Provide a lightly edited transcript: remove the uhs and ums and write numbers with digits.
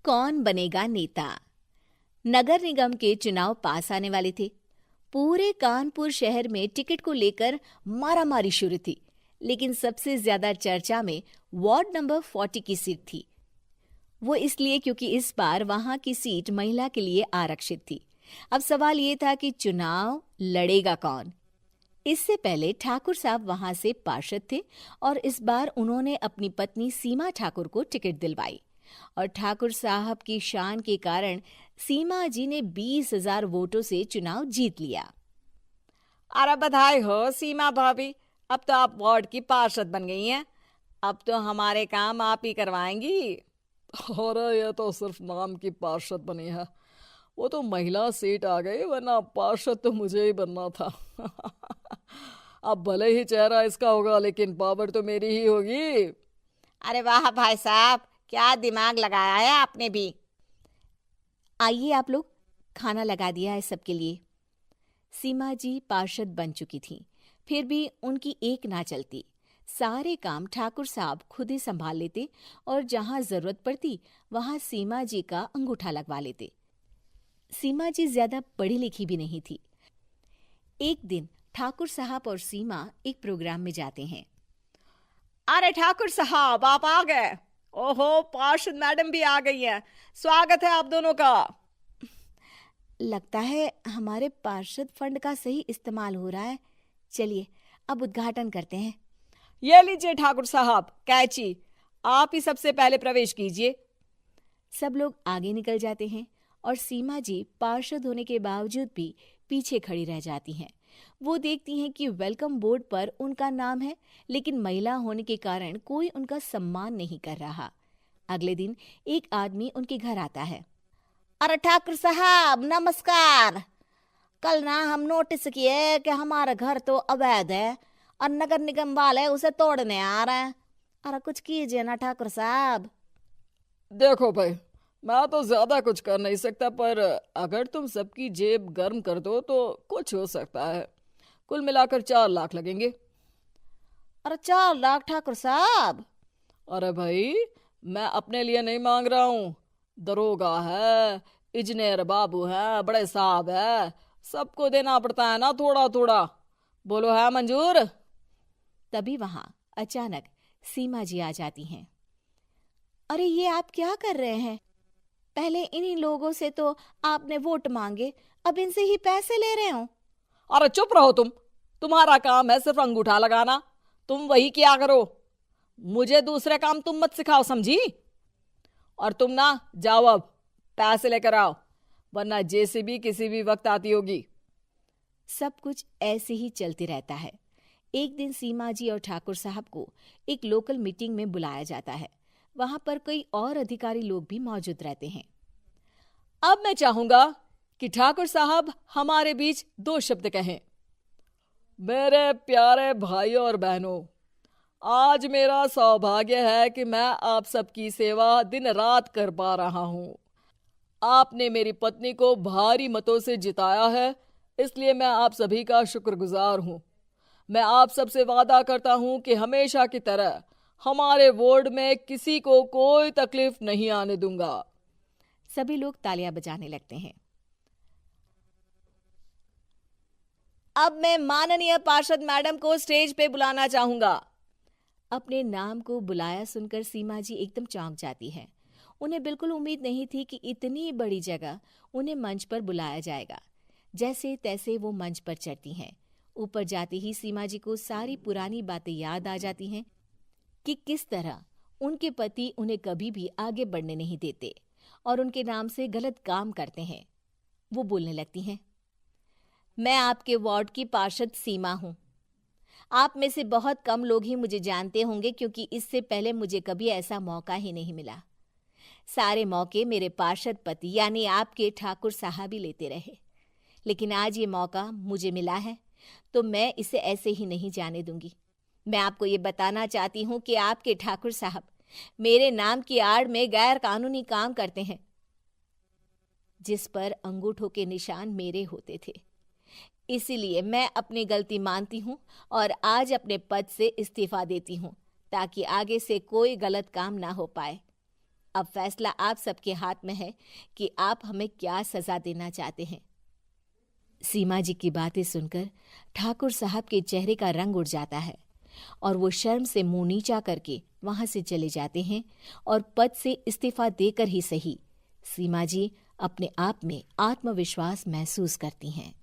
कौन बनेगा नेता। नगर निगम के चुनाव पास आने वाले थे। पूरे कानपुर शहर में टिकट को लेकर मारामारी शुरू थी, लेकिन सबसे ज्यादा चर्चा में वार्ड नंबर 40 की सीट थी। वो इसलिए क्योंकि इस बार वहां की सीट महिला के लिए आरक्षित थी। अब सवाल ये था कि चुनाव लड़ेगा कौन। इससे पहले ठाकुर साहब वहां से पार्षद थे और इस बार उन्होंने अपनी पत्नी सीमा ठाकुर को टिकट दिलवाई और ठाकुर साहब की शान के कारण सीमा जी ने 20,000 वोटों से चुनाव जीत लिया। अरे बधाई हो सीमा भाभी, अब तो आप वार्ड की पार्षद बन गई हैं। अब तो हमारे काम आप ही करवाएंगी। अरे ये तो सिर्फ नाम की पार्षद बनी है, वो तो महिला सीट आ गई, वरना पार्षद तो मुझे ही बनना था। अब भले ही चेहरा इसका होगा, लेकिन पावर तो मेरी ही होगी। अरे वाह भाई साहब, क्या दिमाग लगाया है आपने भी। आइए आप लोग, खाना लगा दिया है सबके लिए। सीमा जी पार्षद बन चुकी थीं, फिर भी उनकी एक ना चलती। सारे काम ठाकुर साहब खुद ही संभाल लेते और जहां जरूरत पड़ती वहां सीमा जी का अंगूठा लगवा लेते। सीमा जी ज्यादा पढ़ी लिखी भी नहीं थी। एक दिन ठाकुर साहब और सीमा एक प्रोग्राम में जाते हैं। अरे ठाकुर साहब, आप आ गए। ओहो, पार्षद मैडम भी आ गई हैं। स्वागत है आप दोनों का। लगता है हमारे पार्षद फंड का सही इस्तेमाल हो रहा है। चलिए अब उद्घाटन करते हैं। ये लीजिए ठाकुर साहब कैची, आप ही सबसे पहले प्रवेश कीजिए। सब लोग आगे निकल जाते हैं और सीमा जी पार्षद होने के बावजूद भी पीछे खड़ी रह जाती हैं। वो देखती हैं कि वेलकम बोर्ड पर उनका नाम है, लेकिन महिला होने के कारण कोई उनका सम्मान नहीं कर रहा। अगले दिन एक आदमी उनके घर आता है। अरे ठाकुर साहब नमस्कार। कल ना हम नोटिस किए कि हमारा घर तो अवैध है और नगर निगम वाले उसे तोड़ने आ रहे हैं। अरे कुछ कीजिए ना ठाकुर साहब। देखो भाई, मैं तो ज्यादा कुछ कर नहीं सकता, पर अगर तुम सबकी जेब गर्म कर दो तो कुछ हो सकता है। कुल मिलाकर 4 लाख लगेंगे। अरे 4 लाख ठाकुर साहब? अरे भाई, मैं अपने लिए नहीं मांग रहा हूँ। दरोगा है, इंजीनियर बाबू है, बड़े साहब है, सबको देना पड़ता है ना थोड़ा थोड़ा। बोलो है मंजूर? तभी वहां अचानक सीमा जी आ जाती हैं। अरे ये आप क्या कर रहे हैं? पहले इन्हीं लोगों से तो आपने वोट मांगे, अब इनसे ही पैसे ले रहे हो। अरे चुप रहो तुम, तुम्हारा काम है सिर्फ अंगूठा लगाना, तुम वही किया करो। मुझे दूसरे काम तुम मत सिखाओ, समझी? और तुम ना जाओ, अब पैसे लेकर आओ, वरना जेसीबी किसी भी वक्त आती होगी। सब कुछ ऐसे ही चलते रहता है। एक दिन सीमा जी और ठाकुर साहब को एक लोकल मीटिंग में बुलाया जाता है। वहां पर कई और अधिकारी लोग भी मौजूद रहते हैं। अब मैं चाहूंगा कि ठाकुर साहब हमारे बीच 2 शब्द कहें। मेरे प्यारे भाइयों और बहनों, आज मेरा सौभाग्य है कि मैं आप सबकी सेवा दिन रात कर पा रहा हूँ। आपने मेरी पत्नी को भारी मतों से जिताया है, इसलिए मैं आप सभी का शुक्रगुजार हूँ। मैं आप सबसे वादा करता हूँ कि हमेशा की तरह हमारे वार्ड में किसी को कोई तकलीफ नहीं आने दूंगा। सभी लोग तालियां बजाने लगते हैं। अब मैं माननीय पार्षद मैडम को स्टेज पे बुलाना चाहूंगा। अपने नाम को बुलाया सुनकर सीमा जी एकदम चौंक जाती हैं। उन्हें बिल्कुल उम्मीद नहीं थी कि इतनी बड़ी जगह उन्हें मंच पर बुलाया जाएगा। जैसे तैसे वो मंच पर चढ़ती हैं। ऊपर जाते ही सीमा जी को सारी पुरानी बातें याद आ जाती हैं कि किस तरह उनके पति उन्हें कभी भी आगे बढ़ने नहीं देते और उनके नाम से गलत काम करते हैं। वो बोलने लगती हैं। मैं आपके वार्ड की पार्षद सीमा हूँ। आप में से बहुत कम लोग ही मुझे जानते होंगे, क्योंकि इससे पहले मुझे कभी ऐसा मौका ही नहीं मिला। सारे मौके मेरे पार्षद पति यानी आपके ठाकुर साहब ही लेते रहे, लेकिन आज ये मौका मुझे मिला है तो मैं इसे ऐसे ही नहीं जाने दूंगी। मैं आपको ये बताना चाहती हूँ कि आपके ठाकुर साहब मेरे नाम की आड़ में गैर कानूनी काम करते हैं, जिस पर अंगूठों के निशान मेरे होते थे। इसीलिए मैं अपनी गलती मानती हूँ और आज अपने पद से इस्तीफा देती हूँ, ताकि आगे से कोई गलत काम ना हो पाए। अब फैसला आप सबके हाथ में है कि आप हमें क्या सजा देना चाहते हैं। सीमा जी की बातें सुनकर ठाकुर साहब के चेहरे का रंग उड़ जाता है और वो शर्म से मुंह नीचा करके वहां से चले जाते हैं और पद से इस्तीफा देकर ही सही सीमा जी अपने आप में आत्मविश्वास महसूस करती हैं।